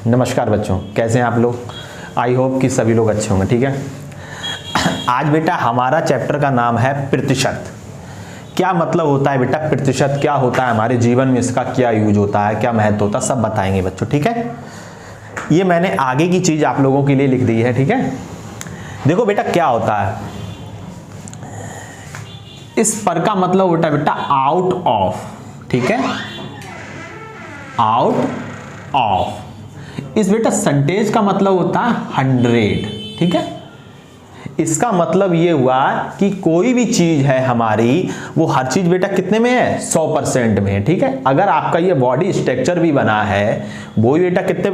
नमस्कार बच्चों, कैसे हैं आप लोग। आई होप कि सभी लोग अच्छे होंगे। ठीक है, आज बेटा हमारा चैप्टर का नाम है प्रतिशत। क्या मतलब होता है बेटा प्रतिशत, क्या होता है हमारे जीवन में, इसका क्या यूज होता है, क्या महत्व होता है, सब बताएंगे बच्चों। ठीक है, ये मैंने आगे की चीज आप लोगों के लिए लिख दी है। ठीक है, देखो बेटा क्या होता है, इस पर का मतलब होता है बेटा आउट ऑफ। ठीक है, आउट ऑफ। इस बेटा परसेंटेज का मतलब होता है 100। ठीक है, इसका मतलब ये हुआ कि कोई भी चीज है हमारी, वो हर चीज बेटा कितने में है, 100% में है। ठीक है, अगर आपका ये बॉडी स्ट्रक्चर भी बना है, वो भी बेटा कितने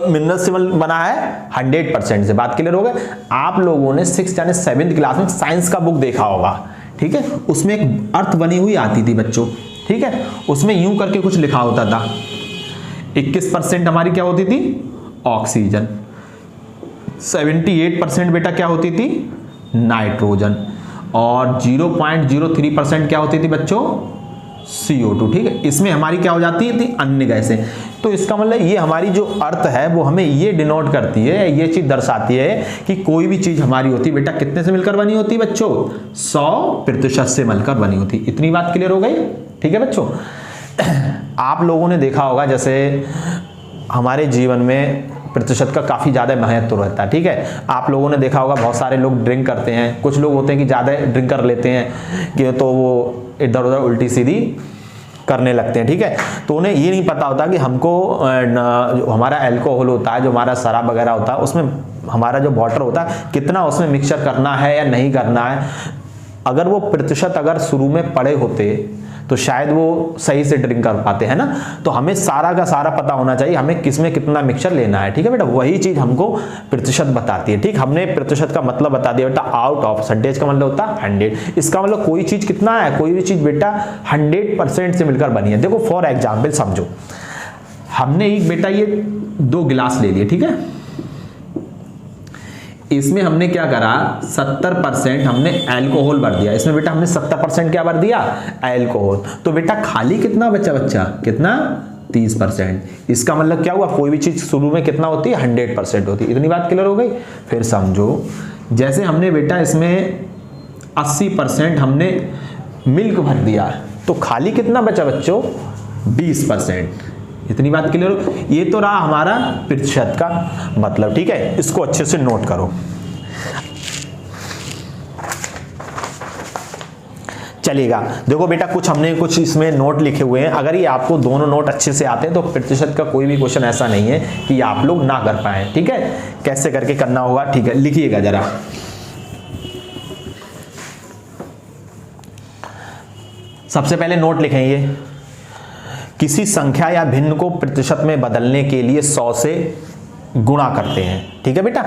मिनरल से बना है, 100% से। बात क्लियर हो गई। आप लोगों ने 6th यानी 7th क्लास में साइंस का बुक देखा होगा। ठीक है, उसमें एक अर्थ बनी हुई आती थी बच्चों। ठीक है, उसमें यूं करके कुछ लिखा होता था, 21% हमारी क्या होती थी, ऑक्सीजन, 78% बेटा क्या होती थी, नाइट्रोजन, और 0.03% क्या होती थी बच्चों, CO2। ठीक है, इसमें हमारी क्या हो जाती थी, अन्य गैसें। तो इसका मतलब ये हमारी जो अर्थ है वो हमें ये डिनोट करती है, ये चीज दर्शाती है कि कोई भी चीज हमारी होती है बेटा कितने से मिलकर बनी होती है बच्चों, 100% से मिलकर बनी होती। इतनी बात क्लियर हो गई। ठीक है बच्चों, आप लोगों ने देखा होगा जैसे हमारे जीवन में प्रतिशत का काफ़ी ज़्यादा महत्व रहता है। ठीक है, आप लोगों ने देखा होगा बहुत सारे लोग ड्रिंक करते हैं, कुछ लोग होते हैं कि ज़्यादा ड्रिंक कर लेते हैं कि तो वो इधर उधर उल्टी सीधी करने लगते हैं। ठीक है, तो उन्हें ये नहीं पता होता कि हमको हमारा अल्कोहल होता है, जो हमारा शराब वगैरह होता है, उसमें हमारा जो वाटर होता है कितना उसमें मिक्सचर करना है या नहीं करना है। अगर वो प्रतिशत अगर शुरू में पड़े होते तो शायद वो सही से ड्रिंक कर पाते हैं ना। तो हमें सारा का सारा पता होना चाहिए हमें किसमें कितना मिक्सचर लेना है। ठीक है बेटा, वही चीज हमको प्रतिशत बताती है। ठीक, हमने प्रतिशत का मतलब बता दिया बेटा आउट ऑफ। परसेंटेज का मतलब होता है 100। इसका मतलब कोई चीज कितना है, कोई भी चीज बेटा 100% से मिलकर बनी है। देखो फॉर एग्जाम्पल समझो, हमने एक बेटा ये 2 गिलास ले लिए। ठीक है, इसमें हमने क्या करा, 70% हमने अल्कोहल भर दिया। इसमें बेटा हमने 70% क्या भर दिया, अल्कोहल। तो बेटा खाली कितना बचा, बच्चा कितना, 30%। इसका मतलब क्या हुआ, कोई भी चीज शुरू में कितना होती है, 100% होती है। इतनी बात क्लियर हो गई। फिर समझो जैसे हमने बेटा इसमें 80% हमने मिल्क भर दिया, तो खाली कितना बचा बच्चों, 20%। इतनी बात क्लियर हो। ये तो रहा हमारा प्रतिशत का मतलब। ठीक है, इसको अच्छे से नोट करो। चलिएगा, देखो बेटा कुछ इसमें नोट लिखे हुए हैं। अगर ये आपको दोनों नोट अच्छे से आते हैं तो प्रतिशत का कोई भी क्वेश्चन ऐसा नहीं है कि आप लोग ना कर पाए। ठीक है, कैसे करके करना होगा, ठीक है, लिखिएगा जरा। सबसे पहले नोट लिखेंगे, किसी संख्या या भिन्न को प्रतिशत में बदलने के लिए 100 से गुणा करते हैं। ठीक है बेटा,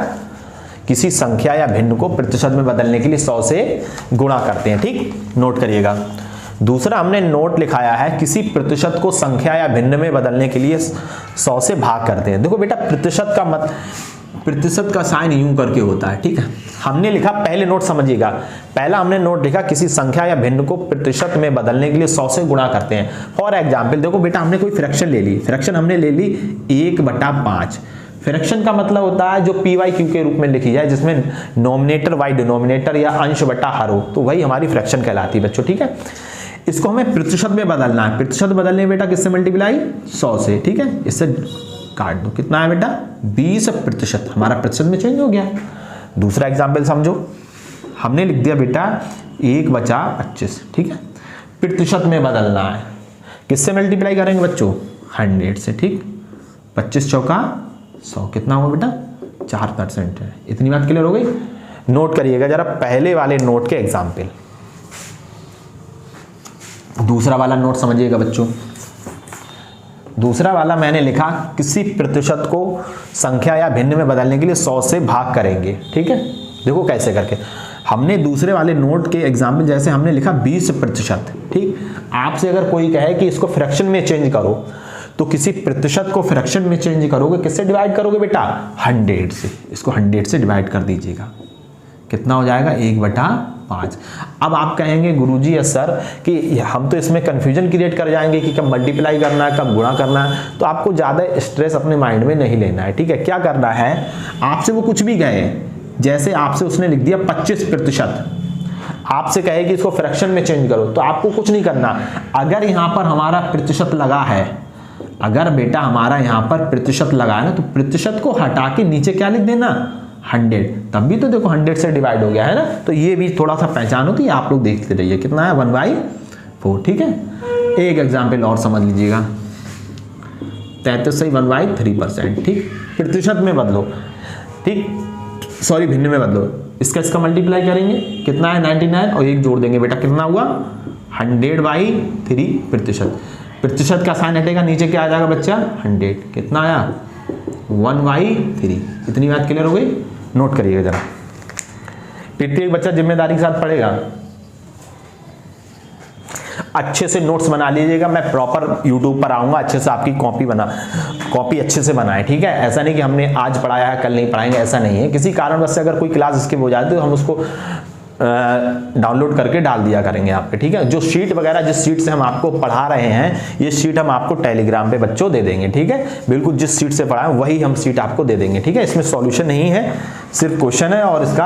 किसी संख्या या भिन्न को प्रतिशत में बदलने के लिए 100 से गुणा करते हैं। ठीक, नोट करिएगा। दूसरा हमने नोट लिखाया है, किसी प्रतिशत को संख्या या भिन्न में बदलने के लिए 100 से भाग करते हैं। देखो बेटा प्रतिशत का साइन यूं करके होता है। ठीक है, हमने लिखा, पहले नोट समझिएगा, पहला हमने नोट लिखा किसी संख्या या भिन्न को प्रतिशत में बदलने के लिए 100 से गुणा करते हैं। फॉर एग्जाम्पल देखो बेटा हमने कोई फ्रैक्शन ले ली, फ्रैक्शन हमने ले ली 1/5। फ्रैक्शन का मतलब होता है जो PYQ के रूप में लिखी जाए, जिसमें नोमिनेटर बाई डिनोमिनेटर या अंश बटा हर हो, तो वही हमारी फ्रैक्शन कहलाती है बच्चों। ठीक है, इसको हमें प्रतिशत में बदलना है। प्रतिशत बदलने बेटा किससे मल्टीप्लाई, 100 से। ठीक है, इससे काट दो, कितना है बेटा, 20%। हमारा प्रतिशत में चेंज हो गया। दूसरा एग्जाम्पल समझो, हमने लिख दिया बेटा 1/25। ठीक है, प्रतिशत में बदलना है, किससे मल्टीप्लाई करेंगे बच्चों, 100 से। ठीक, 25 चौका 100, कितना हुआ बेटा, 4% है। इतनी बात क्लियर हो गई। नोट करिएगा जरा पहले वाले नोट के एग्जाम्पल। दूसरा वाला नोट समझिएगा बच्चों। दूसरा वाला मैंने लिखा, किसी प्रतिशत को संख्या या भिन्न में बदलने के लिए 100 से भाग करेंगे। ठीक है, देखो कैसे करके हमने दूसरे वाले नोट के एग्जाम्पल, जैसे हमने लिखा 20%। ठीक, आपसे अगर कोई कहे कि इसको फ्रैक्शन में चेंज करो, तो किसी प्रतिशत को फ्रैक्शन में चेंज करोगे, किससे डिवाइड करोगे बेटा, 100 से। इसको 100 से डिवाइड कर दीजिएगा, कितना हो जाएगा, 1/25। 5। अब आप कहेंगे गुरुजी सर कि हम तो इसमें कंफ्यूजन क्रिएट कर जाएंगे कि कब मल्टीप्लाई करना है कब गुणा करना है। तो आपको ज़्यादा स्ट्रेस अपने माइंड में नहीं लेना है, ठीक है। क्या करना है, आपसे वो कुछ भी कहे, जैसे आपसे उसने लिख दिया 25%, आपसे कहे कि इसको फ्रैक्शन में चेंज करो, तो आपको कुछ नहीं करना। अगर यहाँ पर हमारा प्रतिशत लगा है, अगर बेटा हमारा यहाँ पर प्रतिशत लगा है ना, तो प्रतिशत को हटा के नीचे क्या लिख देना, 100। तब भी तो देखो 100 से डिवाइड हो गया है ना। तो ये भी थोड़ा सा पहचान होती है, आप लोग देखते रहिए। कितना है, 1/4, ठीक है। एक एग्जाम्पल और समझ लीजिएगा, 33 से 1/3%, ठीक। प्रतिशत में बदलो, ठीक, सॉरी भिन्न में बदलो। इसका मल्टीप्लाई करेंगे, कितना है 99, और एक जोड़ देंगे बेटा, कितना हुआ 100/3%। प्रतिशत का साइन हटेगा, नीचे क्या आ जाएगा बच्चा, 100, कितना आया 1/3। इतनी बात क्लियर हो गई, नोट करिएगा जरा। प्रत्येक बच्चा जिम्मेदारी के साथ पढ़ेगा, अच्छे से नोट्स बना लीजिएगा। मैं प्रॉपर YouTube पर आऊंगा, अच्छे से आपकी कॉपी अच्छे से बनाए, ठीक है। ऐसा नहीं कि हमने आज पढ़ाया है कल नहीं पढ़ाएंगे, ऐसा नहीं है। किसी कारणवश से अगर कोई क्लास स्किप हो जाए तो हम उसको डाउनलोड करके डाल दिया करेंगे आपके, ठीक है। जो शीट वगैरह, जिस शीट से हम आपको पढ़ा रहे हैं, ये शीट हम आपको टेलीग्राम पे बच्चों दे देंगे, ठीक है। बिल्कुल जिस शीट से पढ़ाएं वही हम शीट आपको दे देंगे, ठीक है। इसमें सॉल्यूशन नहीं है, सिर्फ क्वेश्चन है और इसका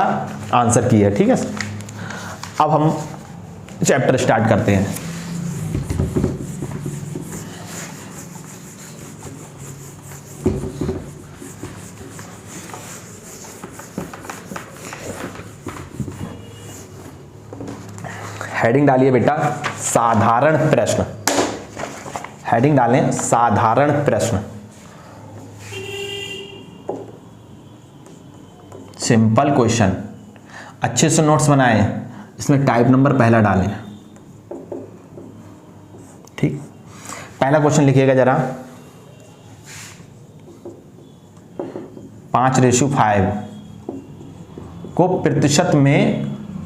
आंसर की है, ठीक है। अब हम चैप्टर स्टार्ट करते हैं। हेडिंग डालिए बेटा, साधारण प्रश्न। हेडिंग डालें, साधारण प्रश्न, सिंपल क्वेश्चन। अच्छे से नोट्स बनाएं, इसमें टाइप नंबर पहला डालें, ठीक। पहला क्वेश्चन लिखिएगा जरा, 5:5 को प्रतिशत में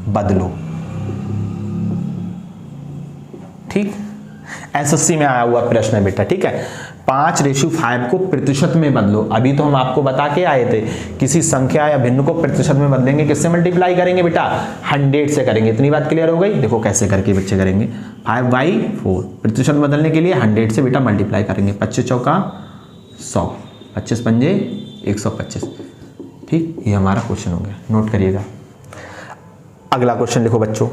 बदलो, ठीक। एसएससी में आया हुआ प्रश्न है बेटा, ठीक है। 5:5 को प्रतिशत में बदलो। अभी तो हम आपको बता के आए थे, किसी संख्या या भिन्न को प्रतिशत में बदलेंगे, किससे मल्टीप्लाई करेंगे बेटा, 100 से करेंगे। इतनी बात क्लियर हो गई। देखो कैसे करके बच्चे करेंगे, 5/4 प्रतिशत बदलने के लिए 100 से बेटा मल्टीप्लाई करेंगे। 25 चौका 100, 25 पंजे 125, ठीक। ये हमारा क्वेश्चन हो गया, नोट करिएगा। अगला क्वेश्चन लिखो बच्चों,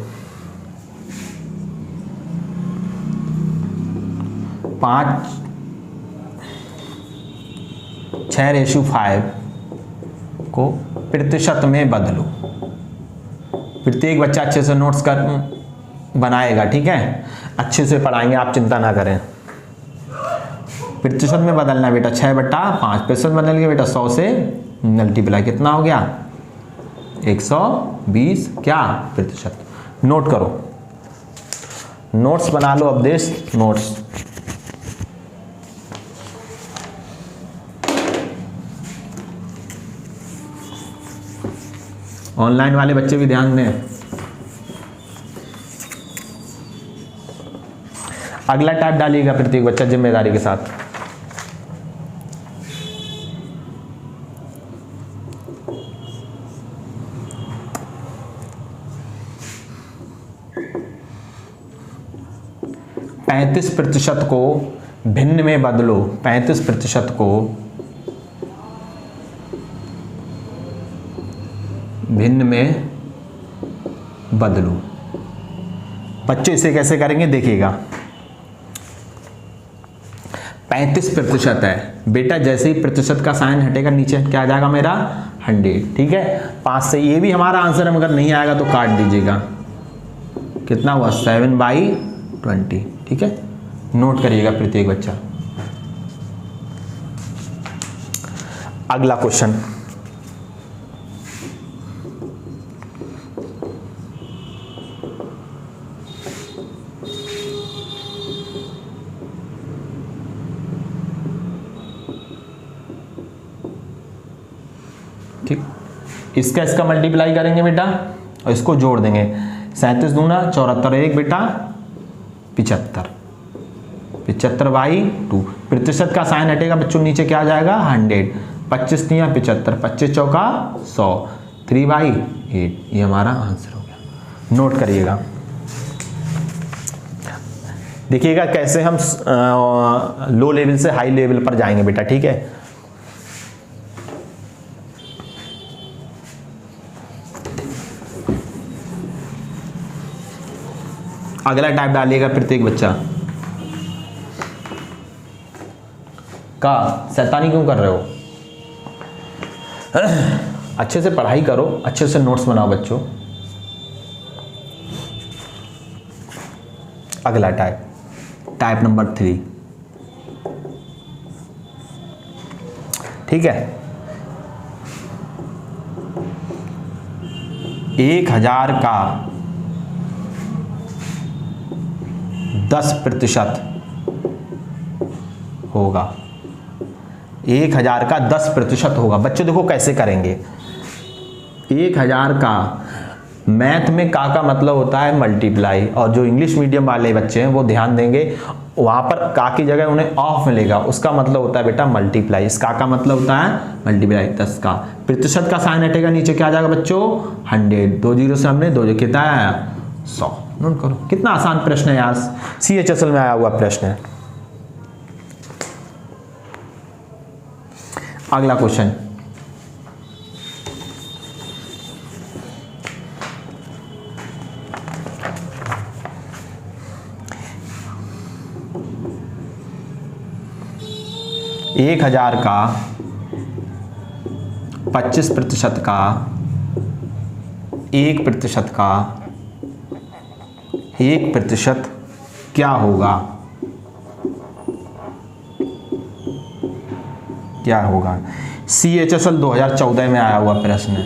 6:5 को प्रतिशत में बदलो। प्रत्येक बच्चा अच्छे से नोट्स कर बनाएगा, ठीक है। अच्छे से पढ़ाएंगे, आप चिंता ना करें। प्रतिशत में बदलना है बेटा, 6/5 प्रतिशत बदल गया बेटा, 100 से मल्टीप्लाई, कितना हो गया 120 क्या प्रतिशत। नोट करो, नोट्स बना लो अवधेश, नोट्स। ऑनलाइन वाले बच्चे भी ध्यान दें। अगला टाइप डालिएगा प्रत्येक बच्चा जिम्मेदारी के साथ। %35 को भिन्न में बदलो। 35% को भिन्न में बदलो। बच्चे इसे कैसे करेंगे देखिएगा। 35% है बेटा, जैसे ही प्रतिशत का साइन हटेगा नीचे क्या आ जाएगा मेरा 100, ठीक है। 5 से ये भी हमारा आंसर है, मगर नहीं आएगा तो काट दीजिएगा। कितना हुआ 7/20, ठीक है। नोट करिएगा प्रत्येक बच्चा। अगला क्वेश्चन, ठीक। इसका मल्टीप्लाई करेंगे बेटा और इसको जोड़ देंगे। 37 दूना 74, एक बेटा 75, 75/2। प्रतिशत का साइन हटेगा बच्चों, नीचे क्या आ जाएगा 100। 25 × 75, 25 चौका 100, 3/8। ये हमारा आंसर हो गया। नोट करिएगा। देखिएगा कैसे हम लो लेवल से हाई लेवल पर जाएंगे बेटा, ठीक है। अगला टाइप डालिएगा प्रत्येक बच्चा। का शैतानी क्यों कर रहे हो? अच्छे से पढ़ाई करो, अच्छे से नोट्स बनाओ बच्चों। अगला टाइप नंबर 3, ठीक है। 1000 का 10% होगा। 1000 का 10% होगा। बच्चों देखो कैसे करेंगे। 1000 का मैथ में का मतलब होता है मल्टीप्लाई, और जो इंग्लिश मीडियम वाले बच्चे हैं वो ध्यान देंगे, वहां पर का की जगह उन्हें ऑफ मिलेगा, उसका मतलब होता है बेटा मल्टीप्लाई। इस का मतलब होता है मल्टीप्लाई। 10 का प्रतिशत का साइन हटेगा, नीचे क्या आ जाएगा बच्चों? 100। 2 जीरो से हमने 2 कितना आया? 100। नोट करो, कितना आसान प्रश्न है यार, CHSL में आया हुआ प्रश्न है। अगला क्वेश्चन, एक 1000 का 25% का 1% का 1% क्या होगा? क्या होगा? CHSL 2014 में आया हुआ प्रश्न है,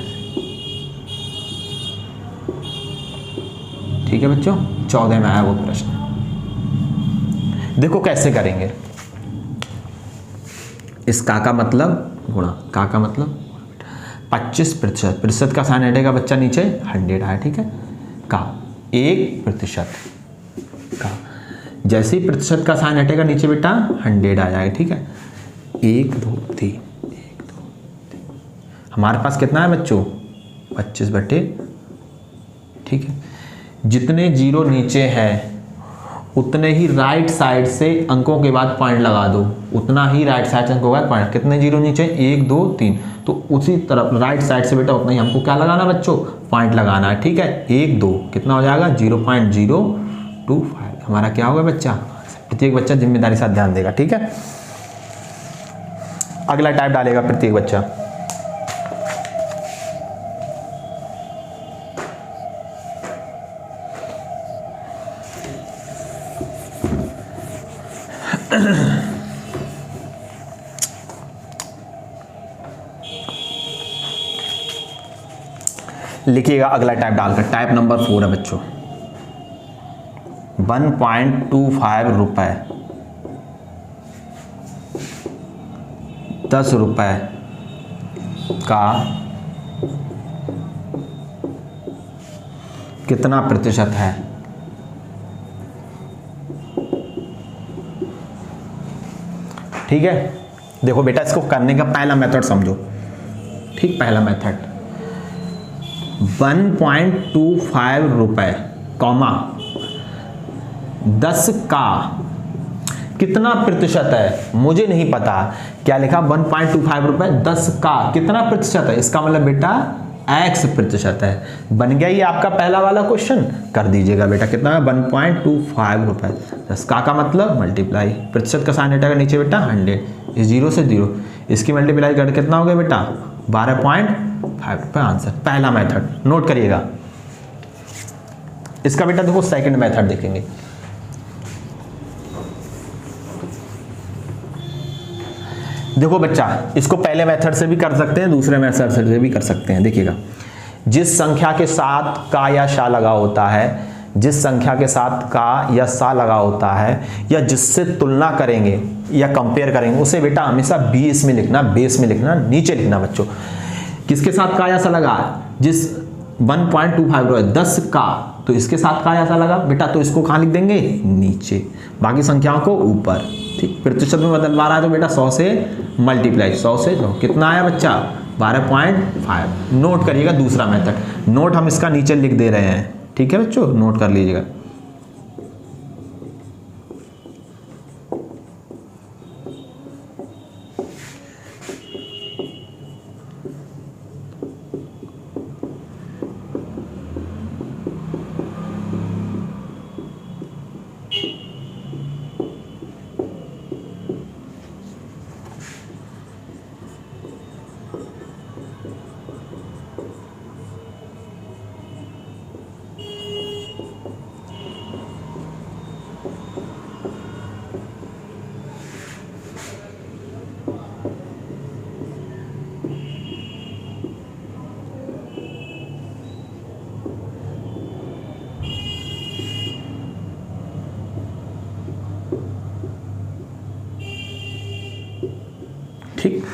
ठीक है बच्चों, 14 में आया हुआ प्रश्न। देखो कैसे करेंगे। इस का मतलब गुणा, का मतलब 25%, प्रतिशत का साइन हटेगा बच्चा, नीचे 100 आया, ठीक है। का 1% का, जैसे ही प्रतिशत का साइन हटेगा नीचे बेटा 100 आ जाएगा, ठीक है। 1 2 3 1 2 3, हमारे पास कितना है बच्चों? 25/, ठीक है। जितने जीरो नीचे हैं उतने ही राइट साइड से अंकों के बाद पॉइंट लगा दो, उतना ही राइट साइड से अंकों के बाद पॉइंट। कितने जीरो नीचे? 1 2 3, तो उसी तरफ राइट साइड से बेटा उतना ही हमको क्या लगाना बच्चों? पॉइंट लगाना है, ठीक है। 1 2 कितना हो जाएगा? 0.025 हमारा क्या होगा बच्चा? प्रत्येक बच्चा जिम्मेदारी साथ ध्यान देगा, ठीक है। अगला टाइप डालेगा प्रत्येक बच्चा। लिखिएगा अगला टाइप डालकर। टाइप नंबर 4 है बच्चों। 1.25 रुपए 10 रुपए का कितना प्रतिशत है? ठीक है। देखो बेटा, इसको करने का पहला मेथड समझो, ठीक। पहला मेथड 1.25 रुपए कॉमा 10 का कितना प्रतिशत है? मुझे नहीं पता क्या लिखा। 1.25 रुपए 10 का कितना प्रतिशत है? इसका मतलब बेटा x% है। बन गया ये आपका पहला वाला क्वेश्चन। कर दीजिएगा बेटा, कितना है? 1.25 रुपए 10 का मतलब मल्टीप्लाई, प्रतिशत का साइन हटेगा नीचे बेटा 100, इस 0 से 0, इसकी मल्टीप्लाई कर कितना हो गया बेटा? 12.5 रुपए आंसर। पहला मेथड नोट करिएगा। इसका बेटा देखो सेकंड मेथड देखेंगे। देखो बच्चा, इसको पहले मेथड से भी कर सकते हैं, दूसरे मेथड से भी कर सकते हैं। देखिएगा, जिस संख्या के साथ का या शा लगा होता है, जिस संख्या के साथ का या सा लगा होता है, या जिससे तुलना करेंगे या कंपेयर करेंगे, उसे बेटा हमेशा बेस में लिखना, बेस में लिखना, नीचे लिखना बच्चों। किसके साथ का या सा लगा? जिस 1.25 10 का, तो इसके साथ का या सा लगा बेटा, तो इसको कहाँ लिख देंगे? नीचे, बाकी संख्याओं को ऊपर, ठीक। प्रतिशत में बदलवा रहा है तो बेटा 100 से मल्टीप्लाई, 100 से 100 कितना आया बच्चा? 12.5। नोट करिएगा दूसरा मेथड। नोट हम इसका नीचे लिख दे रहे हैं, ठीक है बच्चों, नोट कर लीजिएगा। ठीक,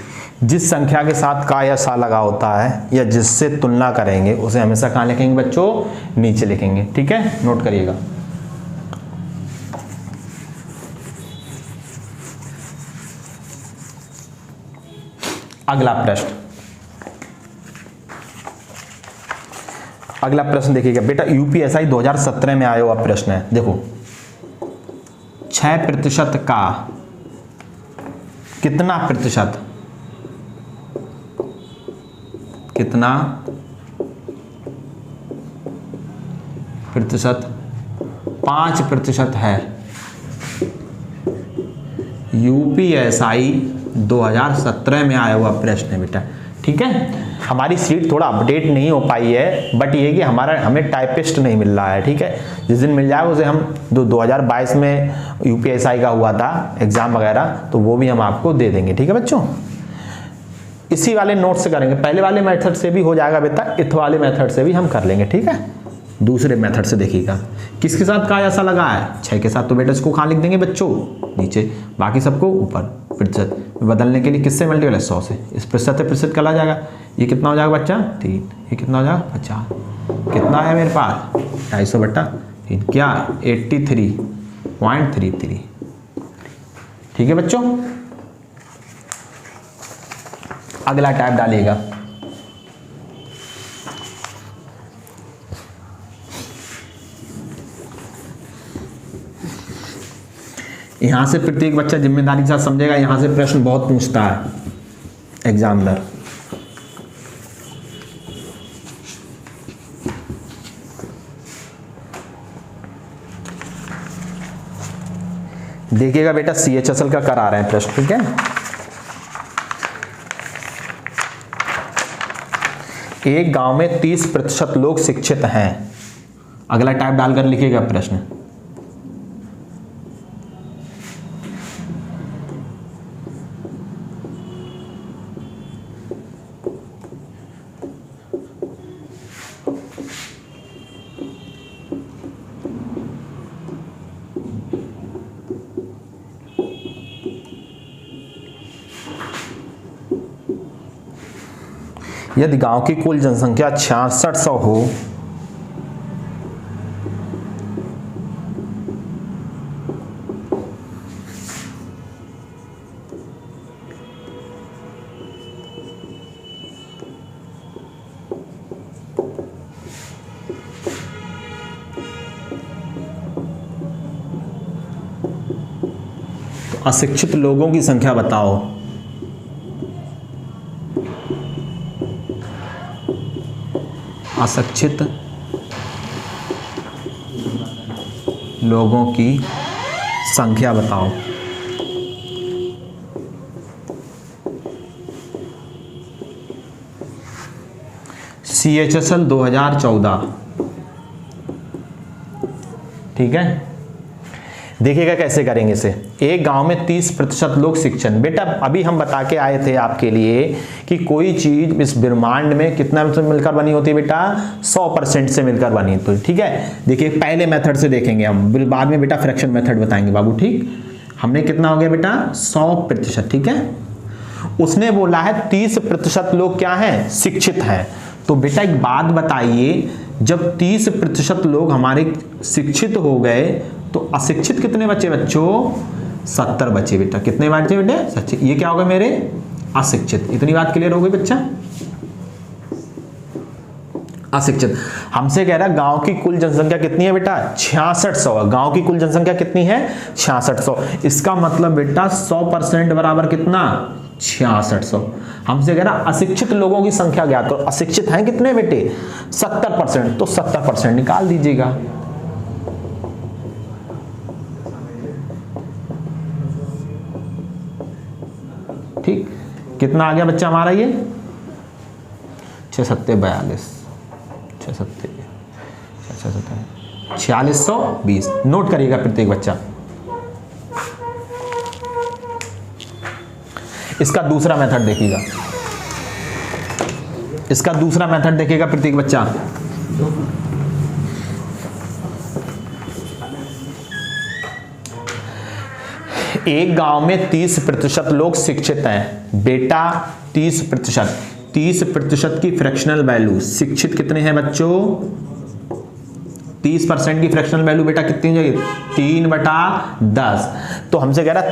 जिस संख्या के साथ का या सा लगा होता है या जिससे तुलना करेंगे उसे हमेशा कहाँ लिखेंगे बच्चों, नीचे लिखेंगे। ठीक है, नोट करिएगा। अगला प्रश्न, अगला प्रश्न देखिएगा बेटा, यूपीएसआई 2017 में आया हुआ प्रश्न है। देखो 6% का कितना प्रतिशत, कितना प्रतिशत 5% है। यूपीएसआई 2017 में आया हुआ प्रश्न है बेटा। ठीक है, हमारी सीट थोड़ा अपडेट नहीं हो पाई है, बट ये कि हमें टाइपिस्ट नहीं मिल रहा है। ठीक है, जिस दिन मिल जाए उसे हम 2022 में यूपीएसआई का हुआ था एग्जाम वगैरह, तो वो भी हम आपको दे देंगे। ठीक है बच्चों, इसी वाले नोट से करेंगे। पहले वाले मेथड से भी हो जाएगा बेटा, इस वाले मेथड से भी हम कर लेंगे। ठीक है, दूसरे मेथड से देखिएगा, किसके साथ का ऐसा लगा है, 6 के साथ, तो बेटा इसको कहाँ लिख देंगे बच्चों, नीचे, बाकी सबको ऊपर। प्रतिशत बदलने के लिए किससे मल्टीपल है, 100 से। इस प्रतिशत से प्रतिशत चला जाएगा, ये कितना हो जाएगा बच्चा, 3, ये कितना हो जाएगा 50, कितना है मेरे पास 250/3, क्या 83.33। ठीक है बच्चों, अगला टाइप डालिएगा। यहां से प्रत्येक बच्चा जिम्मेदारी के साथ समझेगा, यहां से प्रश्न बहुत पूछता है एग्जामिनर। देखिएगा बेटा, CHSL का करा रहे हैं प्रश्न। ठीक है, एक गांव में 30% लोग शिक्षित हैं। अगला टाइप डालकर लिखिएगा प्रश्न। यदि गांव की कुल जनसंख्या 6600 हो तो अशिक्षित लोगों की संख्या बताओ। अशिक्षित लोगों की संख्या बताओ। CHSL 2014। ठीक है, देखिएगा कैसे करेंगे इसे। एक गांव में 30% लोग शिक्षण। बेटा अभी हम बता के आए थे आपके लिए कि कोई चीज इस ब्रह्मांड में कितना मिलकर बनी होती है बेटा, 100% से मिलकर बनी होती है। ठीक है, देखिए पहले मेथड से देखेंगे हम, बाद में बेटा फ्रैक्शन मेथड बताएंगे बाबू। ठीक, हमने कितना हो गया बेटा 100%। ठीक है, उसने बोला है 30% लोग क्या हैं, शिक्षित हैं। तो बेटा एक बात बताइए, जब 30% लोग हमारे शिक्षित हो गए तो अशिक्षित कितने बचे बच्चों, 70 बचे बेटा। कितने बचे बेटे, सच्चे। ये क्या होगा मेरे अशिक्षित। इतनी बात क्लियर हो गई बच्चा। अशिक्षित। हमसे कह रहा है गांव की कुल जनसंख्या कितनी है बेटा, 6600 है। गांव की कुल जनसंख्या कितनी है, 6600। इसका मतलब बेटा 100% बराबर कितना, 6600। हमसे कह रहा अशिक्षित लोगों की संख्या ज्ञात करो। अशिक्षित हैं कितने बेटे, 70%, तो 70% निकाल दीजिएगा। ठीक, कितना आ गया बच्चा हमारा ये, 6 सत्ते 42, 6 सत्ते 4620। नोट करिएगा प्रत्येक बच्चा। इसका दूसरा मेथड देखिएगा, इसका दूसरा मेथड देखिएगा प्रत्येक बच्चा। एक गांव में 30% लोग शिक्षित हैं बेटा, 30% की फ्रैक्शनल वैल्यू, शिक्षित कितने हैं बच्चों, 30% की फ्रैक्शनल वैल्यू बेटा कितनी हो जाएगी, 3/10। तो हमसे कह रहा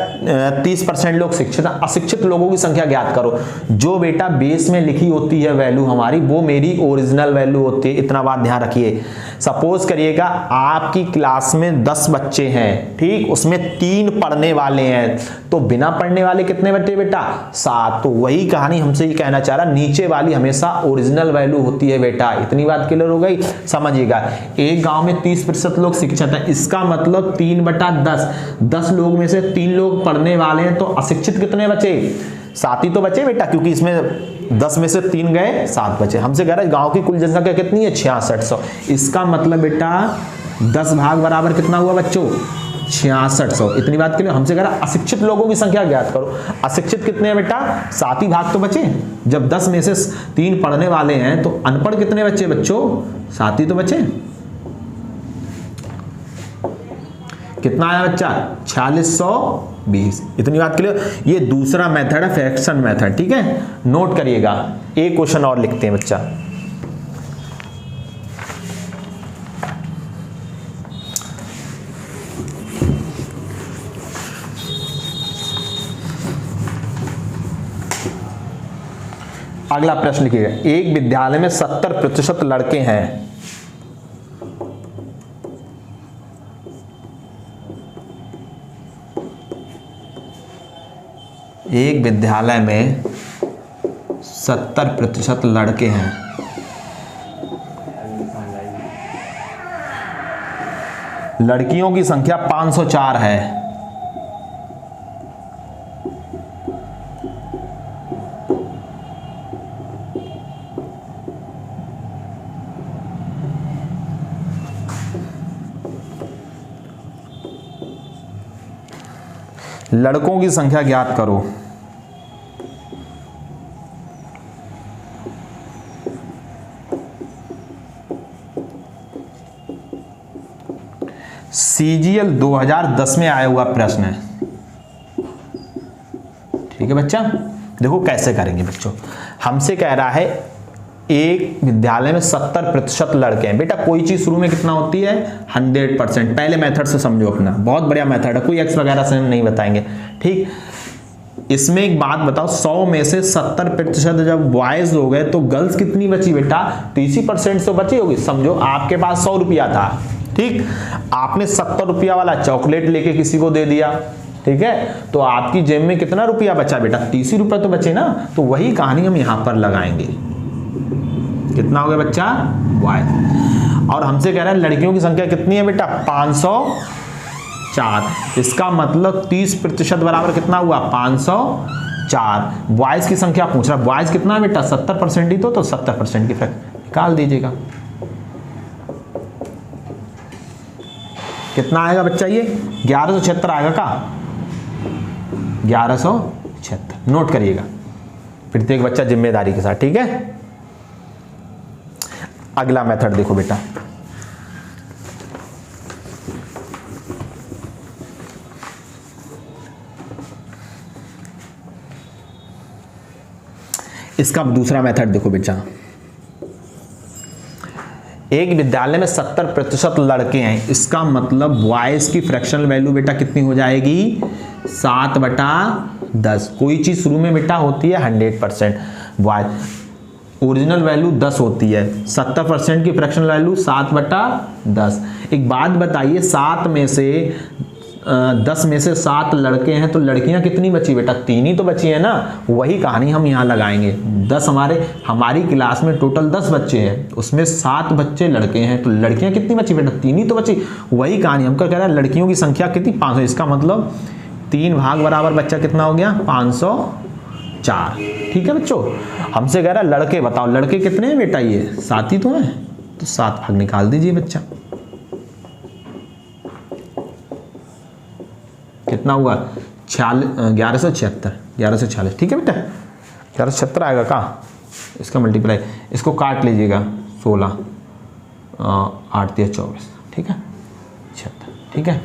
30% लोग शिक्षित हैं। अशिक्षित लोगों की संख्या ज्ञात करो। जो बेटा बेस में लिखी होती है वैल्यू हमारी, वो मेरी ओरिजिनल वैल्यू होती है। इतना बात ध्यान रखिए। सपोज करिएगा आपकी क्लास में 10 बच्चे हैं, ठीक, उसमें 3 पढ़ने वाले हैं, तो बिना पढ़ने वाले कितने बच्चे बेटा, 7। तो वही कहानी हमसे ये कहना चाह रहा, नीचे वाली हमेशा ओरिजिनल वैल्यू होती है बेटा। इतनी बात क्लियर हो गई, समझिएगा। एक गांव में 30% लोग शिक्षित हैं, इसका मतलब 3/10। 10 लोग में से 3 लोग पढ़ने वाले हैं, तो अशिक्षित कितने बचे, 7 ही तो बचे बेटा, क्योंकि इसमें 10 में से 3 गए, 7 बचे। हमसे कह रहा है गांव की कुल जनसंख्या कितनी है, 6600। इसका मतलब बेटा 10 भाग बराबर कितना हुआ बच्चों, 6600। इतनी बात के लिए हमसे कह रहा है अशिक्षित लोगों की संख्या ज्ञात करो। अशिक्षित कितने हैं बेटा, 7 ही भाग तो बचे। जब 10 में से 3 पढ़ने वाले हैं तो अनपढ़ कितने बच्चे बच्चों, 7 ही तो बचे। कितना आया बच्चा, 4620। इतनी बात के लिए ये दूसरा मेथड है, फ्रैक्शन मेथड, ठीक है, नोट करिएगा। एक क्वेश्चन और लिखते हैं बच्चा। अगला प्रश्न लिखिएगा। एक विद्यालय में 70% लड़के हैं। एक विद्यालय में 70% लड़के हैं। लड़कियों की संख्या 504 है। लड़कों की संख्या ज्ञात करो। CGL 2010 में आया हुआ प्रश्न है, ठीक है बच्चा। देखो कैसे करेंगे बच्चों। हमसे कह रहा है एक विद्यालय में 70% लड़के हैं। बेटा कोई चीज शुरू में कितना होती है, 100%। पहले मेथड से समझो अपना, बहुत बढ़िया मेथड है, कोई एक्स वगैरह से नहीं बताएंगे, ठीक। इसमें एक बात बताओ, 100 में से 70% जब बॉयज हो गए तो गर्ल्स कितनी बची बेटा, 30% तो बची होगी। समझो आपके पास 100 रुपया था, ठीक, आपने 70 रुपया वाला चॉकलेट लेके किसी को दे दिया, ठीक है, तो आपकी जेब में कितना रुपया बचा बेटा, 30 रुपया तो बचे ना। तो वही कहानी हम यहां पर लगाएंगे। कितना हो गया बच्चा, बॉयज। और हमसे कह रहा है लड़कियों की संख्या कितनी है बेटा, 504। इसका मतलब 30% बराबर कितना हुआ, 504। बॉयज की संख्या पूछ रहा है, बॉयज कितना है बेटा, 70% ही तो 70% की फैक्ट निकाल दीजिएगा। कितना आएगा बच्चा, ये 1176 आएगा का, 1176। नोट करिएगा प्रत्येक बच्चा जिम्मेदारी के साथ, ठीक है। अगला मेथड देखो बेटा। इसका दूसरा मेथड देखो बेटा। एक विद्यालय में 70% लड़के हैं, इसका मतलब बॉयज की फ्रैक्शनल वैल्यू बेटा कितनी हो जाएगी, 7/10। कोई चीज शुरू में बेटा होती है 100% बॉयज। ओरिजिनल वैल्यू 10 होती है, 70% की फ्रैक्शनल वैल्यू 7/10। एक बात बताइए, 7 में से 10 में से 7 लड़के हैं तो लड़कियां कितनी बची बेटा? 3 ही तो बची है ना। वही कहानी हम यहाँ लगाएंगे। 10 हमारी क्लास में टोटल 10 बच्चे हैं, उसमें 7 बच्चे लड़के हैं तो लड़कियां कितनी बची बेटा? 3 ही तो बची। वही कहानी हमको कह रहा है लड़कियों की संख्या कितनी? 500। इसका मतलब 3 भाग बराबर बच्चा कितना हो गया? 504। ठीक है बच्चों, हमसे कह रहा है लड़के बताओ, लड़के कितने हैं बेटा? ये 7 ही तो हैं, तो 7 भाग निकाल दीजिए बच्चा। कितना हुआ? 1176। ठीक है बेटा, 1176 आएगा का? इसका मल्टीप्लाई, इसको काट लीजिएगा 16, 8 × 24। ठीक है, 76। ठीक है,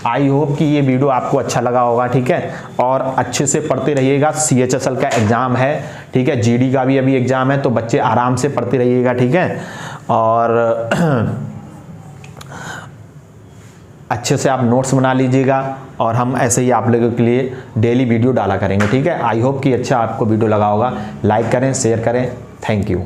आई होप कि ये वीडियो आपको अच्छा लगा होगा। ठीक है, और अच्छे से पढ़ते रहिएगा। CHSL का एग्ज़ाम है, ठीक है, GD का भी अभी एग्ज़ाम है, तो बच्चे आराम से पढ़ते रहिएगा। ठीक है, और अच्छे से आप नोट्स बना लीजिएगा, और हम ऐसे ही आप लोगों के लिए डेली वीडियो डाला करेंगे। ठीक है, आई होप कि अच्छा आपको वीडियो लगा होगा। लाइक करें, शेयर करें। Thank you.